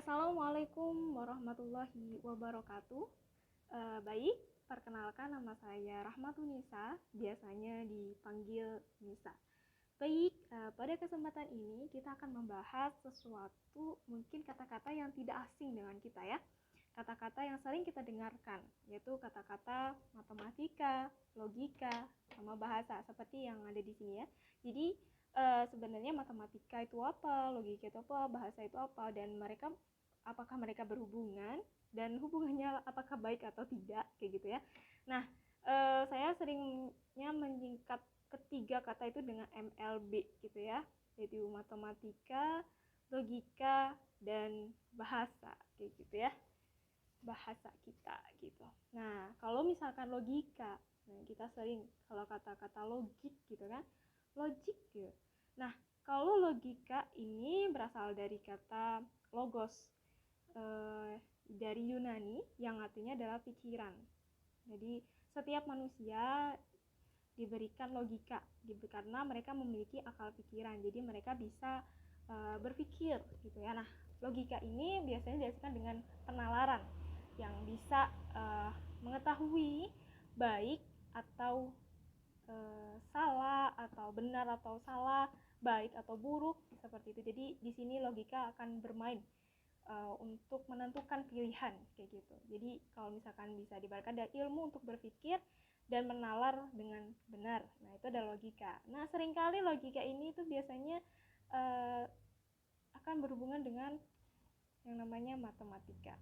Assalamualaikum warahmatullahi wabarakatuh. Baik, perkenalkan nama saya Rahmatunisa, biasanya dipanggil Nisa. Baik, pada kesempatan ini kita akan membahas sesuatu mungkin kata-kata yang tidak asing dengan kita ya. Kata-kata yang sering kita dengarkan, yaitu kata-kata matematika, logika, sama bahasa seperti yang ada di sini ya. Jadi sebenarnya matematika itu apa, logika itu apa, bahasa itu apa, dan apakah mereka berhubungan dan hubungannya apakah baik atau tidak kayak gitu ya. Nah, saya seringnya menyingkat ketiga kata itu dengan MLB gitu ya, yaitu matematika, logika, dan bahasa kayak gitu ya, bahasa kita gitu. Nah, kalau misalkan logika, nah kita sering kalau kata-kata logik gitu kan, logik gitu. Nah, kalau logika ini berasal dari kata logos, dari Yunani yang artinya adalah pikiran. Jadi setiap manusia diberikan logika karena mereka memiliki akal pikiran, jadi mereka bisa berpikir gitu ya. Nah, logika ini biasanya dihasilkan dengan penalaran yang bisa mengetahui baik atau salah, atau benar atau salah, baik atau buruk seperti itu. Jadi di sini logika akan bermain untuk menentukan pilihan kayak gitu. Jadi kalau misalkan bisa dibaratkan dari ilmu untuk berpikir dan menalar dengan benar, nah itu adalah logika. Nah, seringkali logika ini tuh biasanya akan berhubungan dengan yang namanya matematika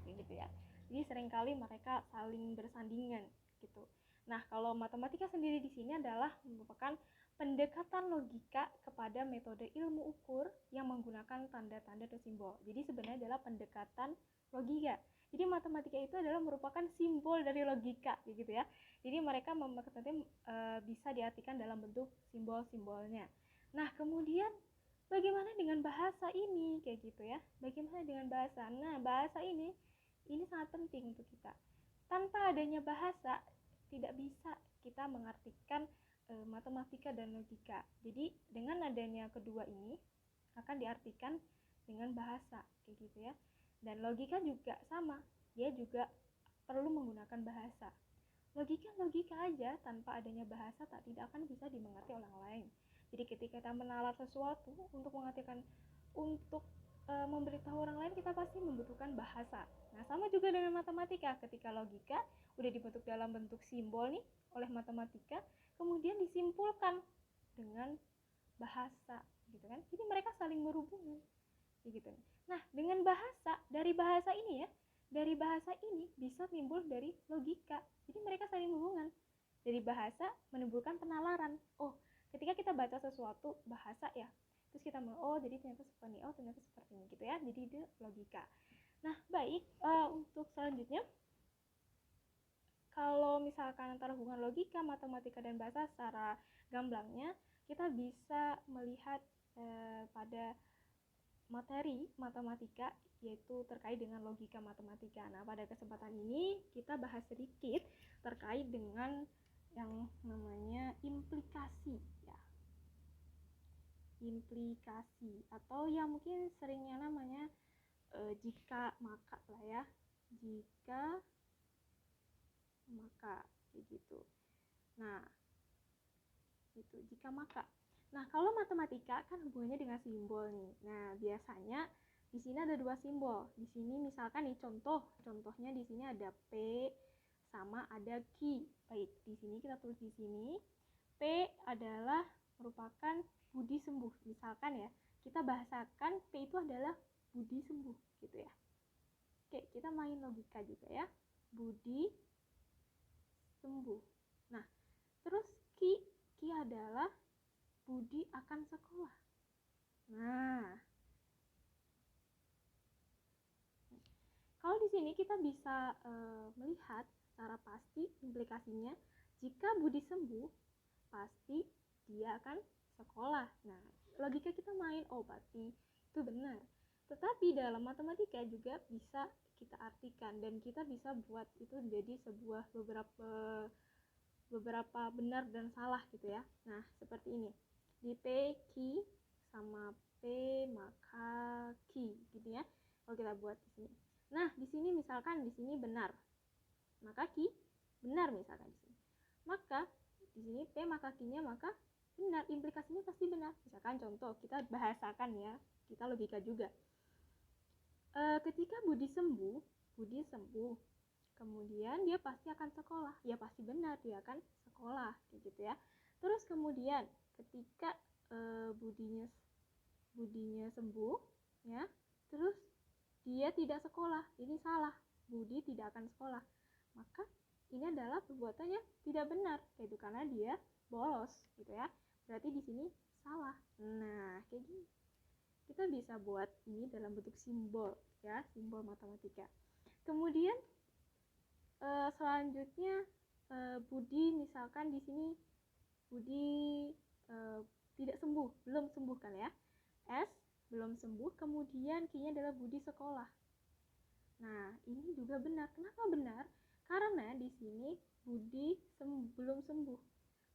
gitu ya. Jadi seringkali mereka saling bersandingan gitu. Nah, kalau matematika sendiri di sini adalah merupakan pendekatan logika kepada metode ilmu ukur yang menggunakan tanda-tanda dan simbol. Jadi sebenarnya adalah pendekatan logika. Jadi matematika itu adalah merupakan simbol dari logika gitu ya. Jadi mereka bisa diartikan dalam bentuk simbol-simbolnya. Nah, kemudian bagaimana dengan bahasa ini kayak gitu ya? Bagaimana dengan bahasa? Nah, bahasa ini sangat penting untuk kita. Tanpa adanya bahasa, tidak bisa kita mengartikan matematika dan logika. Jadi dengan adanya kedua ini akan diartikan dengan bahasa kayak gitu ya. Dan logika juga sama, dia juga perlu menggunakan bahasa. Logika aja tanpa adanya bahasa tidak akan bisa dimengerti orang lain. Jadi ketika kita menalar sesuatu untuk mengartikan, untuk memberitahu orang lain, kita pasti membutuhkan bahasa. Nah, sama juga dengan matematika. Ketika logika udah dibentuk dalam bentuk simbol nih oleh matematika, kemudian disimpulkan dengan bahasa gitu kan. Jadi mereka saling berhubungan gitu. Nah, dengan bahasa, dari bahasa ini bisa timbul dari logika. Jadi mereka saling hubungan. Dari bahasa menimbulkan penalaran. Oh, ketika kita baca sesuatu bahasa ya, terus kita jadi ternyata seperti ini, ternyata seperti ini gitu ya. Jadi itu logika. Nah, baik, untuk selanjutnya, kalau misalkan antara hubungan logika, matematika, dan bahasa secara gamblangnya, kita bisa melihat pada materi matematika, yaitu terkait dengan logika matematika. Nah, pada kesempatan ini kita bahas sedikit terkait dengan yang namanya implikasi ya. Implikasi atau yang mungkin seringnya namanya jika maka lah ya. Jika maka kayak gitu. Nah, itu jika maka. Nah, kalau matematika kan hubungannya dengan simbol nih. Nah, biasanya di sini ada dua simbol. Di sini misalkan nih contohnya di sini ada P sama ada Q. Baik, di sini kita tulis di sini P adalah merupakan budi sembuh. Misalkan ya, kita bahasakan P itu adalah budi sembuh gitu ya. Oke, kita main logika juga ya. Budi sembuh. Nah, terus Q adalah budi akan sekolah. Nah, kalau di sini kita bisa melihat secara pasti implikasinya, jika budi sembuh, pasti dia akan sekolah. Nah, logika kita main, berarti itu benar. Tetapi dalam matematika juga bisa kita artikan dan kita bisa buat itu menjadi sebuah beberapa benar dan salah gitu ya. Nah, seperti ini. Di P, Q sama P maka Q ki gitu ya. Kalau kita buat di sini. Nah, di sini misalkan di sini benar. Maka ki benar misalkan di sini. Maka di sini P maka Q-nya maka benar, implikasinya pasti benar. Misalkan contoh kita bahasakan ya, kita logika juga. Ketika Budi sembuh, kemudian dia pasti akan sekolah. Ya pasti benar dia akan sekolah, kayak gitu ya. Terus kemudian ketika Budinya sembuh, ya, terus dia tidak sekolah, ini salah. Budi tidak akan sekolah. Maka ini adalah perbuatan yang tidak benar, yaitu karena dia bolos, gitu ya. Berarti di sini salah. Nah, kayak gini. Kita bisa buat ini dalam bentuk simbol, ya, simbol matematika. Kemudian selanjutnya Budi misalkan di sini Budi tidak sembuh, belum sembuh kan ya. S belum sembuh, kemudian Q-nya adalah Budi sekolah. Nah, ini juga benar. Kenapa benar? Karena di sini Budi belum sembuh,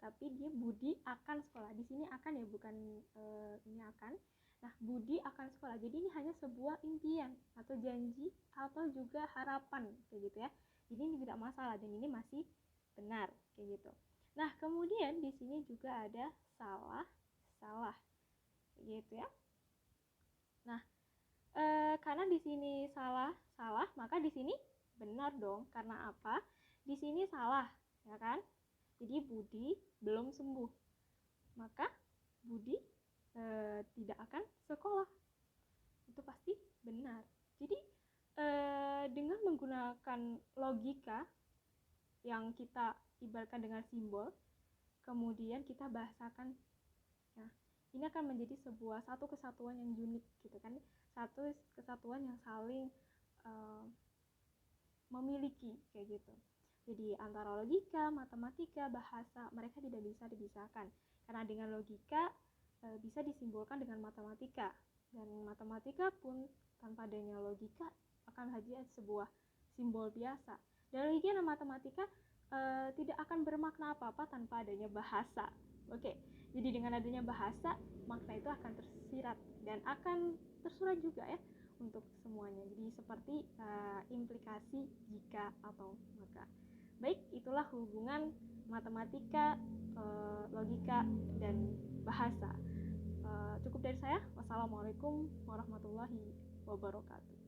tapi dia Budi akan sekolah. Di sini akan ya, bukan ini akan. Nah, Budi akan sekolah. Jadi ini hanya sebuah impian atau janji atau juga harapan kayak gitu ya. Jadi ini tidak masalah dan ini masih benar kayak gitu. Nah, kemudian di sini juga ada salah gitu ya. Nah, karena di sini salah, maka di sini benar dong. Karena apa? Di sini salah, ya kan? Jadi Budi belum sembuh, maka Budi tidak akan sekolah. Itu pasti benar. Jadi dengan menggunakan logika yang kita ibaratkan dengan simbol, kemudian kita bahasakan, ya, ini akan menjadi sebuah satu kesatuan yang unik gitu kan, satu kesatuan yang saling memiliki kayak gitu. Jadi antara logika, matematika, bahasa, mereka tidak bisa dipisahkan karena dengan logika bisa disimbolkan dengan matematika, dan matematika pun tanpa adanya logika akan hanya sebuah simbol biasa. Dan logika dan matematika tidak akan bermakna apa-apa tanpa adanya bahasa. Oke, jadi dengan adanya bahasa, makna itu akan tersirat dan akan tersurat juga ya untuk semuanya. Jadi seperti implikasi jika atau maka. Baik, itulah hubungan matematika, logika, dan bahasa. Cukup dari saya. Wassalamualaikum warahmatullahi wabarakatuh.